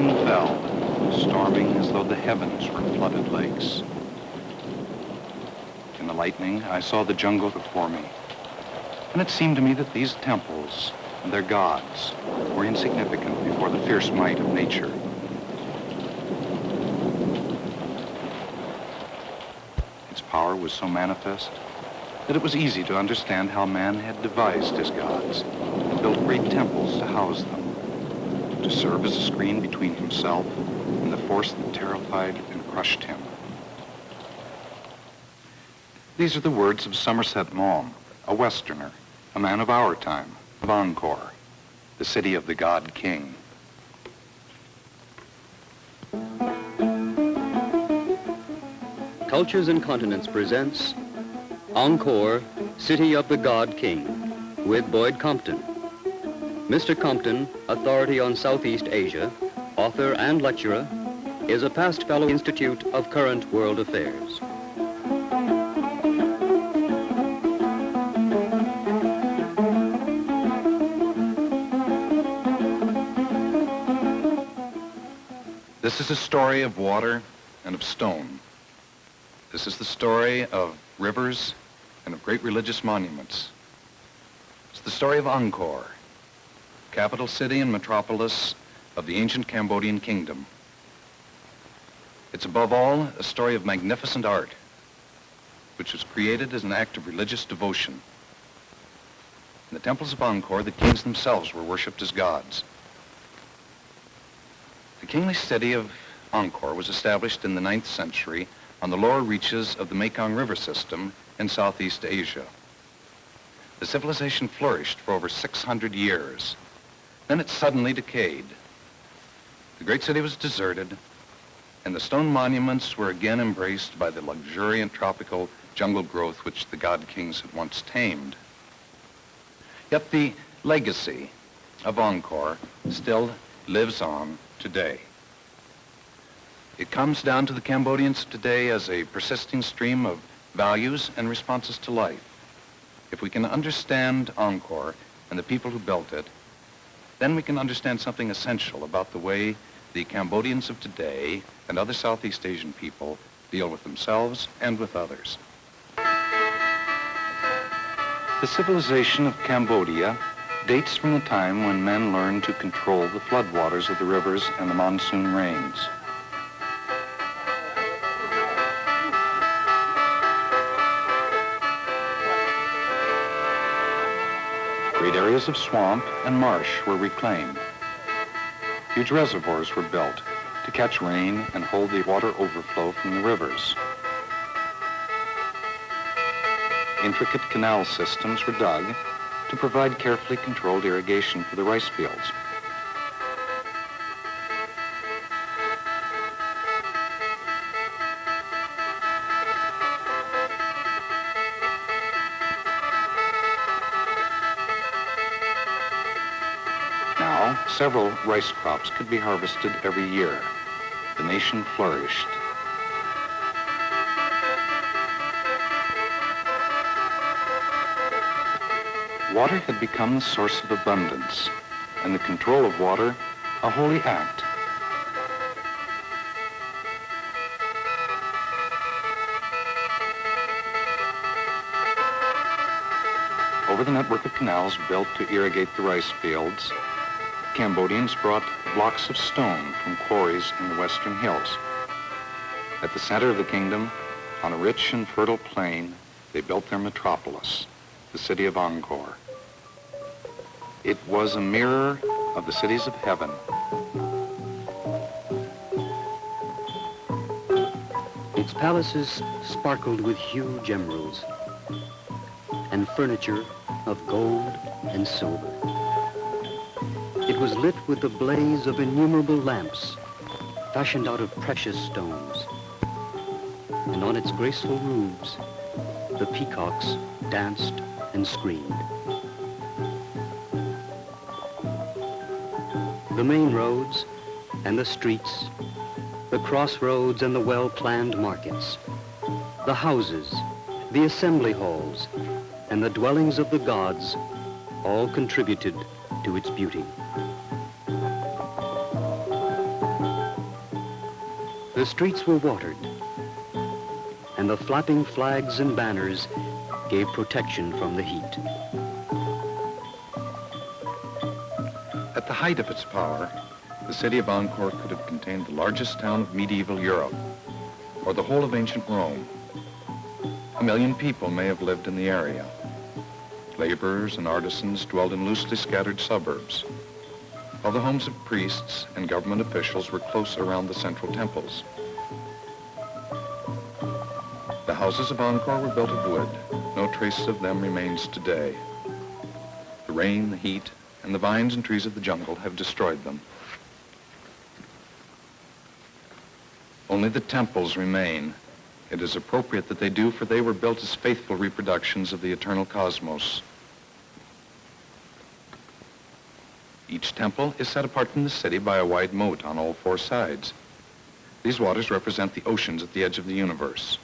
rain fell, storming as though the heavens were flooded lakes. In the lightning, I saw the jungle before me, and it seemed to me that these temples and their gods were insignificant before the fierce might of nature. Its power was so manifest that it was easy to understand how man had devised his gods and built great temples to house them, to serve as a screen between himself and the force that terrified and crushed him. These are the words of Somerset Maugham, a Westerner, a man of our time, of Angkor, the city of the God King. Cultures and Continents presents Angkor, City of the God King, with Boyd Compton. Mr. Compton, authority on Southeast Asia, author and lecturer, is a past fellow Institute of Current World Affairs. This is a story of water and of stone. This is the story of rivers and of great religious monuments. It's the story of Angkor, capital city and metropolis of the ancient Cambodian kingdom. It's above all a story of magnificent art, which was created as an act of religious devotion. In the temples of Angkor, the kings themselves were worshipped as gods. The kingly city of Angkor was established in the 9th century on the lower reaches of the Mekong River system in Southeast Asia. The civilization flourished for over 600 years. Then it suddenly decayed. The great city was deserted, and the stone monuments were again embraced by the luxuriant tropical jungle growth which the god kings had once tamed. Yet the legacy of Angkor still lives on today. It comes down to the Cambodians today as a persisting stream of values and responses to life. If we can understand Angkor and the people who built it, then we can understand something essential about the way the Cambodians of today and other Southeast Asian people deal with themselves and with others. The civilization of Cambodia dates from the time when men learned to control the floodwaters of the rivers and the monsoon rains. Great areas of swamp and marsh were reclaimed. Huge reservoirs were built to catch rain and hold the water overflow from the rivers. Intricate canal systems were dug to provide carefully controlled irrigation for the rice fields. Several rice crops could be harvested every year. The nation flourished. Water had become the source of abundance, and the control of water a holy act. Over the network of canals built to irrigate the rice fields, Cambodians brought blocks of stone from quarries in the western hills. At the center of the kingdom, on a rich and fertile plain, they built their metropolis, the city of Angkor. It was a mirror of the cities of heaven. Its palaces sparkled with huge emeralds and furniture of gold and silver. It was lit with the blaze of innumerable lamps fashioned out of precious stones. And on its graceful roofs, the peacocks danced and screamed. The main roads and the streets, the crossroads and the well-planned markets, the houses, the assembly halls, and the dwellings of the gods all contributed to its beauty. The streets were watered, and the flapping flags and banners gave protection from the heat. At the height of its power, the city of Angkor could have contained the largest town of medieval Europe, or the whole of ancient Rome. 1 million people may have lived in the area. Laborers and artisans dwelled in loosely scattered suburbs, while the homes of priests and government officials were close around the central temples. The houses of Angkor were built of wood. No trace of them remains today. The rain, the heat, and the vines and trees of the jungle have destroyed them. Only the temples remain. It is appropriate that they do, for they were built as faithful reproductions of the eternal cosmos. Each temple is set apart from the city by a wide moat on all 4 sides. These waters represent the oceans at the edge of the universe.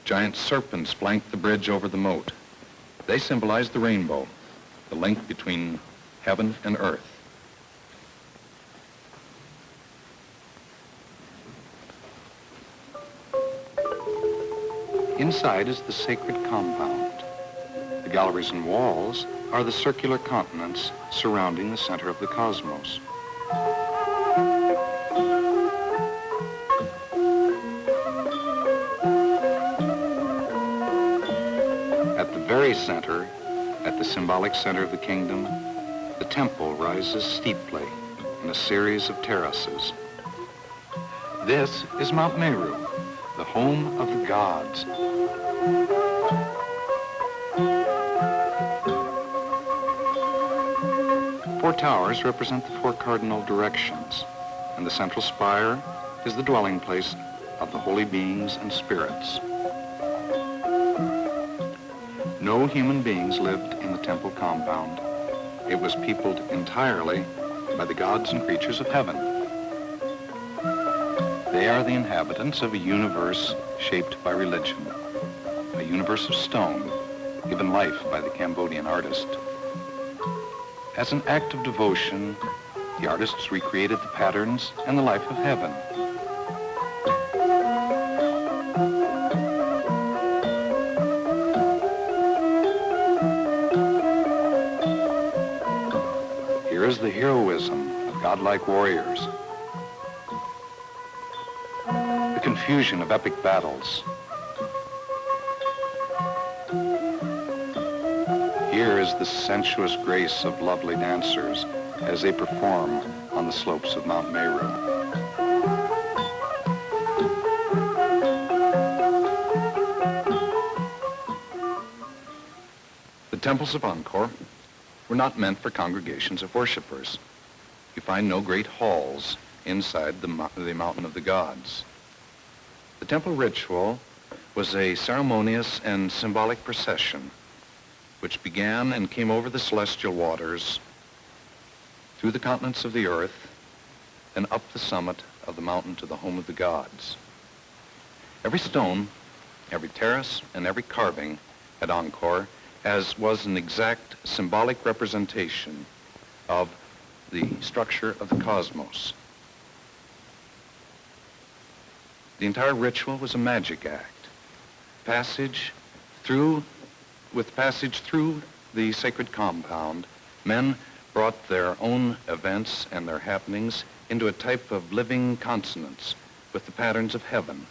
Giant serpents flank the bridge over the moat. They symbolize the rainbow, the link between heaven and earth. Inside is the sacred compound. The galleries and walls are the circular continents surrounding the center of the cosmos. At the very center, at the symbolic center of the kingdom, the temple rises steeply in a series of terraces. This is Mount Meru, the home of the gods. 4 towers represent the 4 cardinal directions, and the central spire is the dwelling place of the holy beings and spirits. No human beings lived in the temple compound. It was peopled entirely by the gods and creatures of heaven. They are the inhabitants of a universe shaped by religion, a universe of stone, given life by the Cambodian artist. As an act of devotion, the artists recreated the patterns and the life of heaven. Here is the heroism of godlike warriors, the confusion of epic battles. Here is the sensuous grace of lovely dancers as they perform on the slopes of Mount Meru. The temples of Angkor were not meant for congregations of worshipers. You find no great halls inside the mountain of the gods. The temple ritual was a ceremonious and symbolic procession which began and came over the celestial waters, through the continents of the earth, and up the summit of the mountain to the home of the gods. Every stone, every terrace, and every carving at Angkor was an exact symbolic representation of the structure of the cosmos. The entire ritual was a magic act. With passage through the sacred compound, men brought their own events and their happenings into a type of living consonance with the patterns of heaven.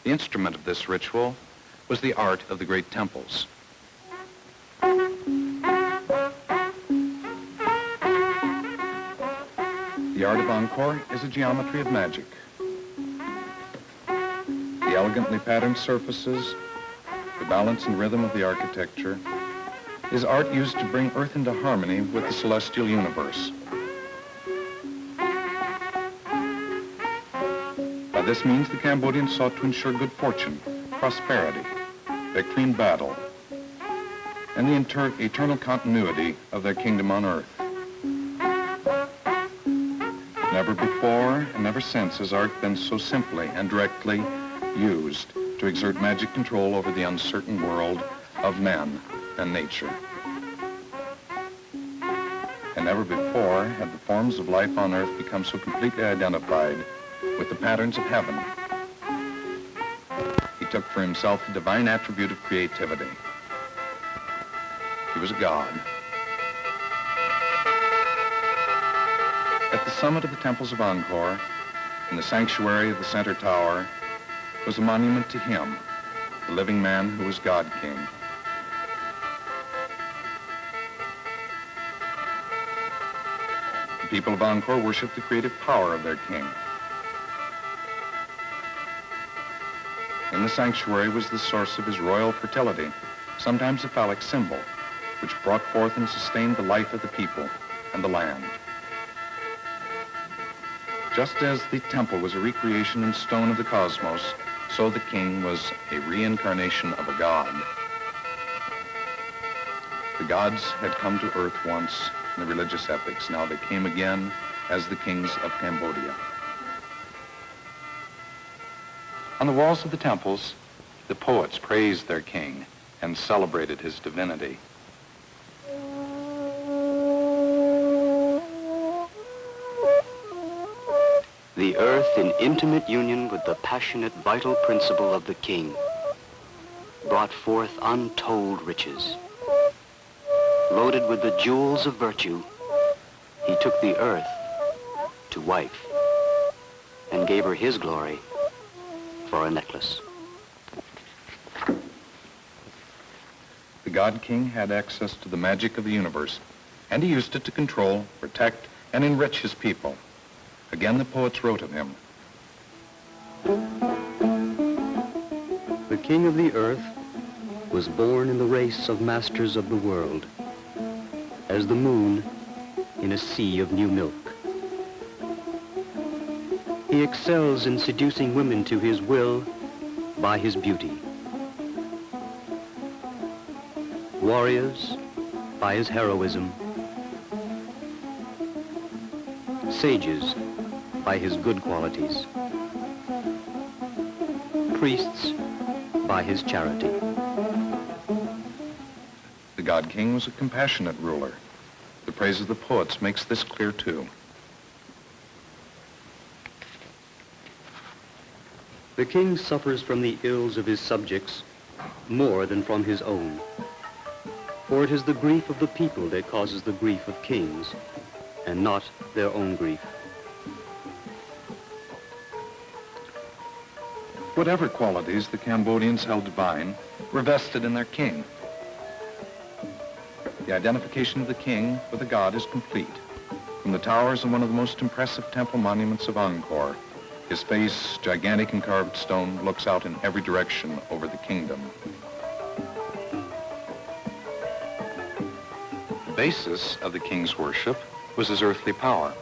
The instrument of this ritual was the art of the great temples. The art of Angkor is a geometry of magic. The elegantly patterned surfaces, the balance and rhythm of the architecture, is art used to bring Earth into harmony with the celestial universe. By this means, the Cambodians sought to ensure good fortune, prosperity, victory in battle, and the eternal continuity of their kingdom on Earth. Never before and never since has art been so simply and directly used to exert magic control over the uncertain world of men and nature. And never before had the forms of life on earth become so completely identified with the patterns of heaven. He took for himself the divine attribute of creativity. He was a god. At the summit of the temples of Angkor, in the sanctuary of the center tower, was a monument to him, the living man who was God King. The people of Angkor worshiped the creative power of their king. In the sanctuary was the source of his royal fertility, sometimes a phallic symbol, which brought forth and sustained the life of the people and the land. Just as the temple was a recreation in stone of the cosmos, so the king was a reincarnation of a god. The gods had come to earth once in the religious epics. Now they came again as the kings of Cambodia. On the walls of the temples, the poets praised their king and celebrated his divinity. The earth in intimate union with the passionate, vital principle of the king brought forth untold riches. Loaded with the jewels of virtue, he took the earth to wife and gave her his glory for a necklace. The God King had access to the magic of the universe, and he used it to control, protect, and enrich his people. Again, the poets wrote of him. The king of the earth was born in the race of masters of the world, as the moon in a sea of new milk. He excels in seducing women to his will by his beauty. Warriors by his heroism. Sages by his good qualities. Priests by his charity. The God King was a compassionate ruler. The praise of the poets makes this clear too. The king suffers from the ills of his subjects more than from his own. For it is the grief of the people that causes the grief of kings, and not their own grief. Whatever qualities the Cambodians held divine were vested in their king. The identification of the king with a god is complete. From the towers of one of the most impressive temple monuments of Angkor, his face, gigantic in carved stone, looks out in every direction over the kingdom. The basis of the king's worship was his earthly power,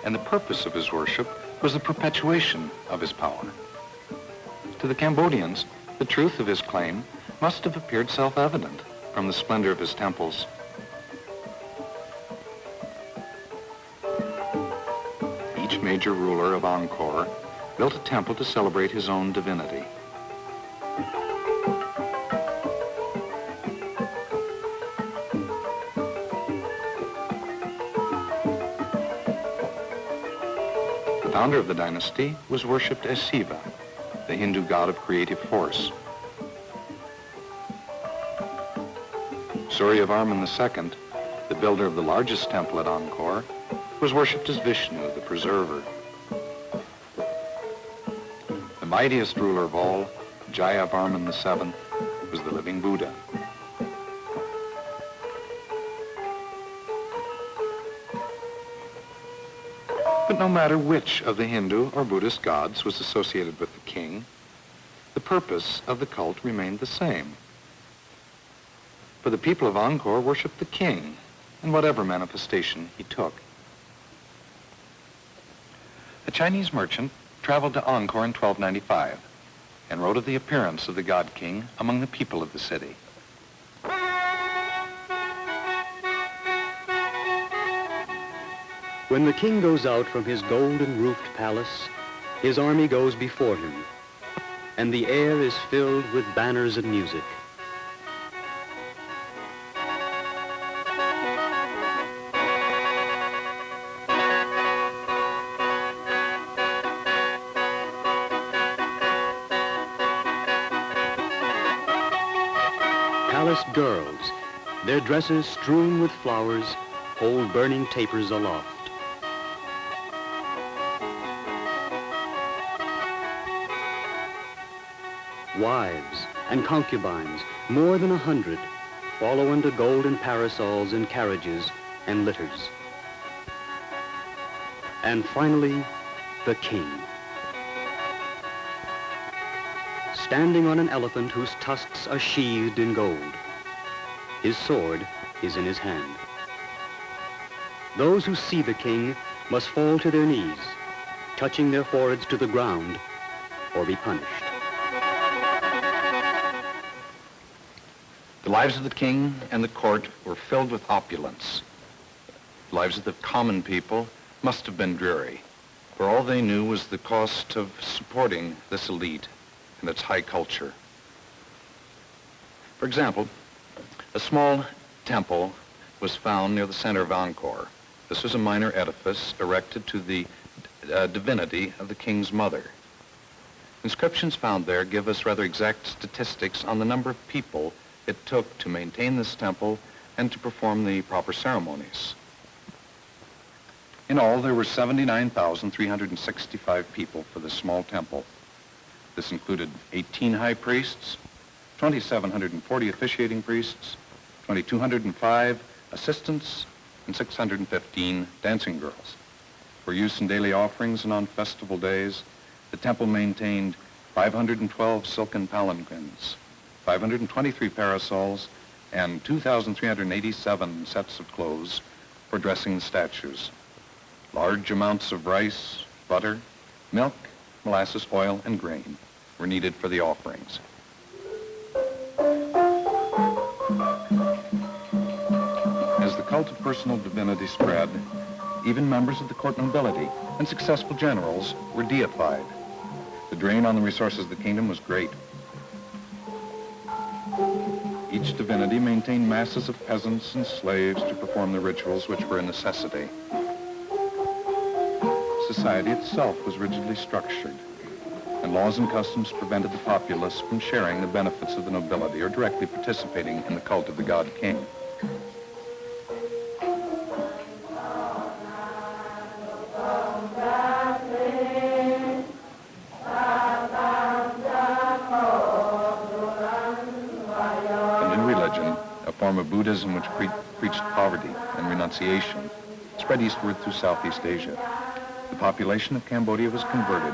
and the purpose of his worship was the perpetuation of his power. To the Cambodians, the truth of his claim must have appeared self-evident from the splendor of his temples. Each major ruler of Angkor built a temple to celebrate his own divinity. The founder of the dynasty was worshipped as Shaiva, the Hindu god of creative force. Suryavarman II, the builder of the largest temple at Angkor, was worshipped as Vishnu, the preserver. The mightiest ruler of all, Yaśodharapura VII, was the living Buddha. But no matter which of the Hindu or Buddhist gods was associated with the king, the purpose of the cult remained the same. For the people of Angkor worshipped the king in whatever manifestation he took. A Chinese merchant traveled to Angkor in 1295 and wrote of the appearance of the God King among the people of the city. When the king goes out from his golden-roofed palace, his army goes before him, and the air is filled with banners and music. Their dresses strewn with flowers hold burning tapers aloft. Wives and concubines, more than 100, follow under golden parasols in carriages and litters. And finally, the king. Standing on an elephant whose tusks are sheathed in gold. His sword is in his hand. Those who see the king must fall to their knees, touching their foreheads to the ground, or be punished. The lives of the king and the court were filled with opulence. The lives of the common people must have been dreary, for all they knew was the cost of supporting this elite and its high culture. For example, a small temple was found near the center of Angkor. This was a minor edifice erected to the divinity of the king's mother. Inscriptions found there give us rather exact statistics on the number of people it took to maintain this temple and to perform the proper ceremonies. In all, there were 79,365 people for this small temple. This included 18 high priests, 2,740 officiating priests, 2,205 assistants, and 615 dancing girls. For use in daily offerings and on festival days, the temple maintained 512 silken palanquins, 523 parasols, and 2,387 sets of clothes for dressing the statues. Large amounts of rice, butter, milk, molasses, oil, and grain were needed for the offerings. As the cult of personal divinity spread, even members of the court nobility and successful generals were deified. The drain on the resources of the kingdom was great. Each divinity maintained masses of peasants and slaves to perform the rituals which were a necessity. Society itself was rigidly structured, and laws and customs prevented the populace from sharing the benefits of the nobility or directly participating in the cult of the god king. And in religion, a form of Buddhism which preached poverty and renunciation, spread eastward through Southeast Asia. The population of Cambodia was converted.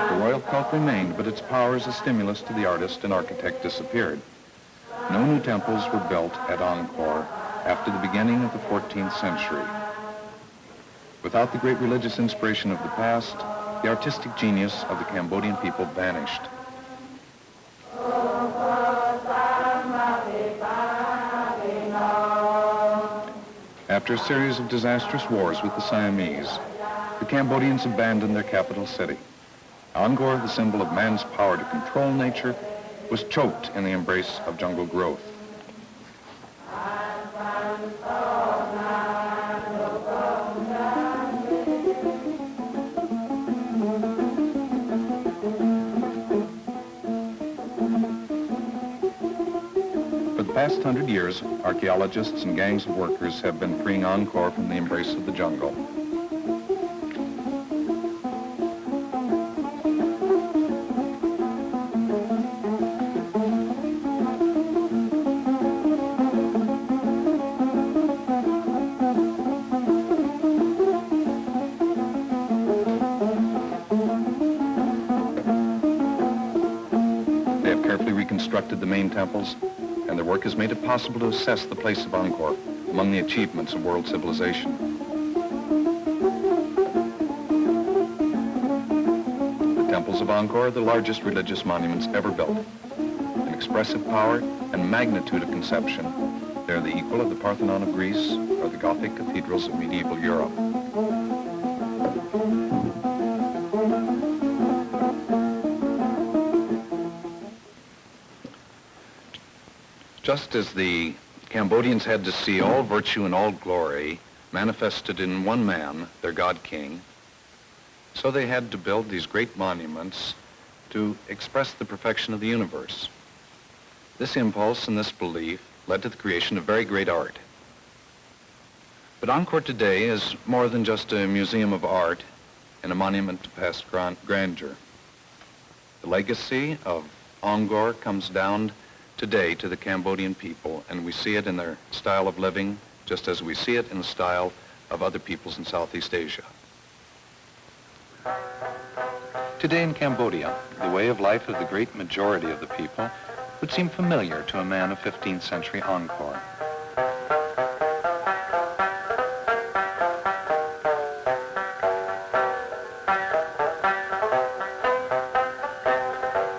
The royal cult remained, but its power as a stimulus to the artist and architect disappeared. No new temples were built at Angkor after the beginning of the 14th century. Without the great religious inspiration of the past, the artistic genius of the Cambodian people vanished. After a series of disastrous wars with the Siamese, the Cambodians abandoned their capital city. Angkor, the symbol of man's power to control nature, was choked in the embrace of jungle growth. For the past 100 years, archaeologists and gangs of workers have been freeing Angkor from the embrace of the jungle. They have carefully reconstructed the main temples, and their work has made it possible to assess the place of Angkor among the achievements of world civilization. The temples of Angkor are the largest religious monuments ever built. In expressive power and magnitude of conception, they are the equal of the Parthenon of Greece or the Gothic cathedrals of medieval Europe. Just as the Cambodians had to see all virtue and all glory manifested in one man, their god king, so they had to build these great monuments to express the perfection of the universe. This impulse and this belief led to the creation of very great art. But Angkor today is more than just a museum of art and a monument to past grandeur. The legacy of Angkor comes down today to the Cambodian people, and we see it in their style of living, just as we see it in the style of other peoples in Southeast Asia. Today in Cambodia, the way of life of the great majority of the people would seem familiar to a man of 15th century Angkor.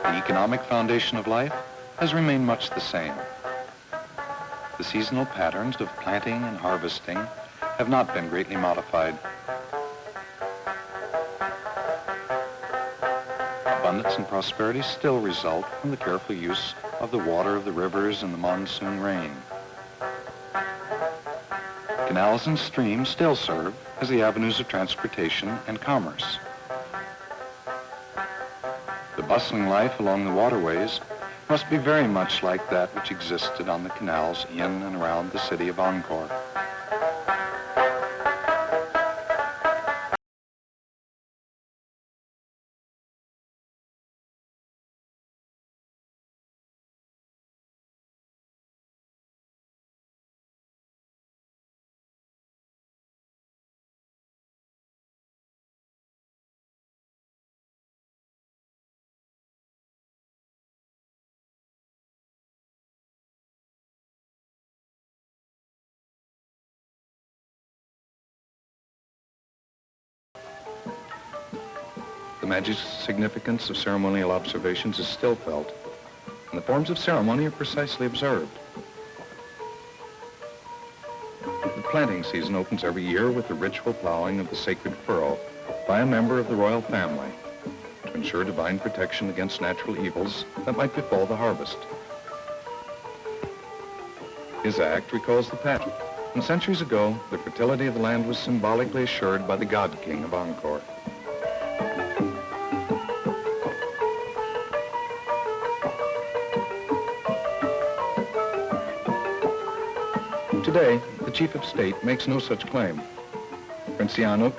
The economic foundation of life has remained much the same. The seasonal patterns of planting and harvesting have not been greatly modified. Abundance and prosperity still result from the careful use of the water of the rivers and the monsoon rain. Canals and streams still serve as the avenues of transportation and commerce. The bustling life along the waterways must be very much like that which existed on the canals in and around the city of Angkor. The magic significance of ceremonial observations is still felt, and the forms of ceremony are precisely observed. The planting season opens every year with the ritual plowing of the sacred furrow by a member of the royal family to ensure divine protection against natural evils that might befall the harvest. His act recalls the past, and centuries ago, the fertility of the land was symbolically assured by the God King of Angkor. Today, the chief of state makes no such claim. Prince Sihanouk,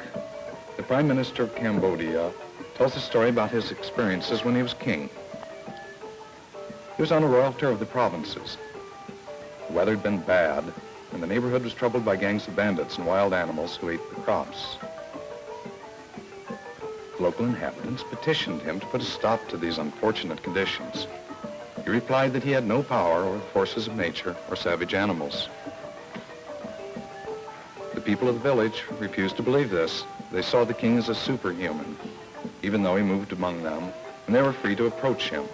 the Prime Minister of Cambodia, tells a story about his experiences when he was king. He was on a royal tour of the provinces. The weather had been bad, and the neighborhood was troubled by gangs of bandits and wild animals who ate the crops. The local inhabitants petitioned him to put a stop to these unfortunate conditions. He replied that he had no power over the forces of nature or savage animals. The people of the village refused to believe this. They saw the king as a superhuman, even though he moved among them, and they were free to approach him.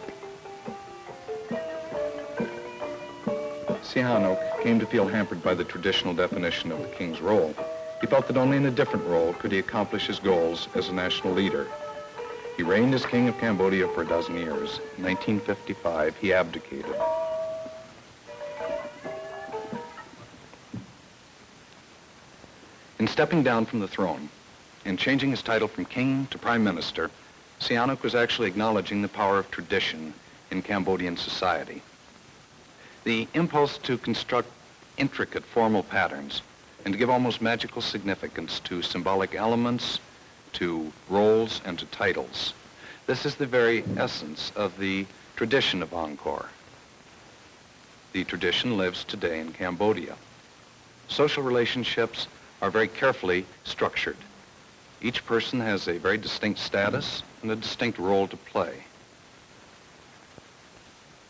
Sihanouk came to feel hampered by the traditional definition of the king's role. He felt that only in a different role could he accomplish his goals as a national leader. He reigned as king of Cambodia for a dozen years. In 1955, he abdicated. In stepping down from the throne and changing his title from king to prime minister, Sihanouk was actually acknowledging the power of tradition in Cambodian society. The impulse to construct intricate formal patterns and to give almost magical significance to symbolic elements, to roles, and to titles. This is the very essence of the tradition of Angkor. The tradition lives today in Cambodia. Social relationships are very carefully structured. Each person has a very distinct status and a distinct role to play.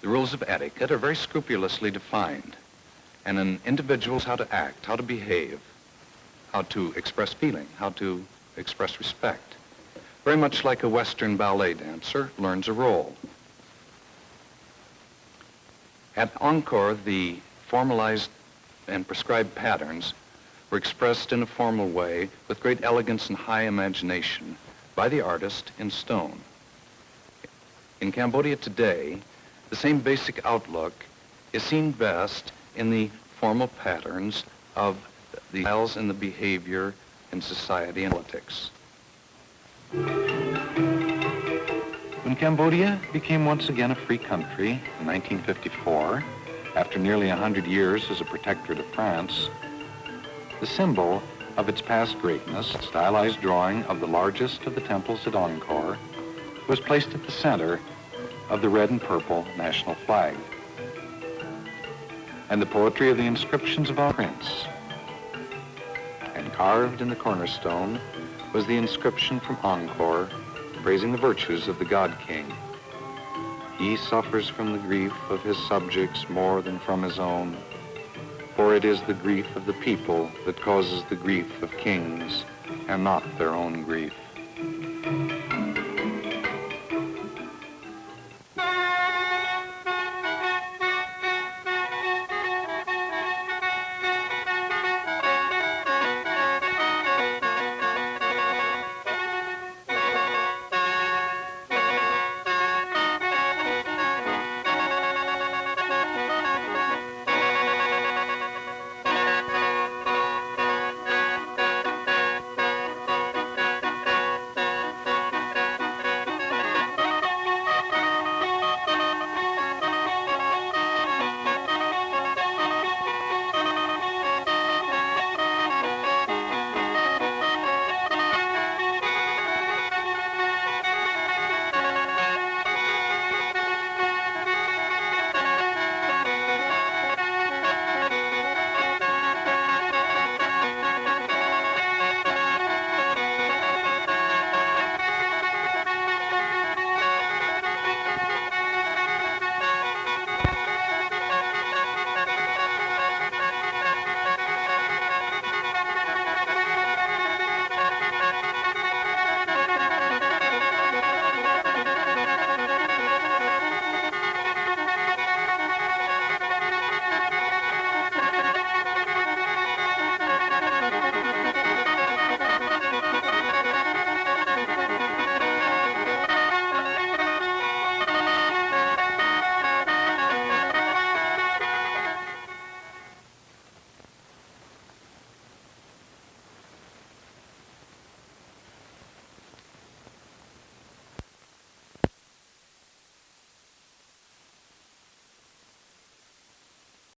The rules of etiquette are very scrupulously defined, and an individual's how to act, how to behave, how to express feeling, how to express respect. Very much like a Western ballet dancer learns a role. At Angkor, the formalized and prescribed patterns were expressed in a formal way with great elegance and high imagination by the artist in stone. In Cambodia today, the same basic outlook is seen best in the formal patterns of the styles and the behavior in society and politics. When Cambodia became once again a free country in 1954, after nearly 100 years as a protectorate of France, the symbol of its past greatness, a stylized drawing of the largest of the temples at Angkor, was placed at the center of the red and purple national flag. And the poetry of the inscriptions of our prince. And carved in the cornerstone was the inscription from Angkor, praising the virtues of the God King. He suffers from the grief of his subjects more than from his own, for it is the grief of the people that causes the grief of kings, and not their own grief.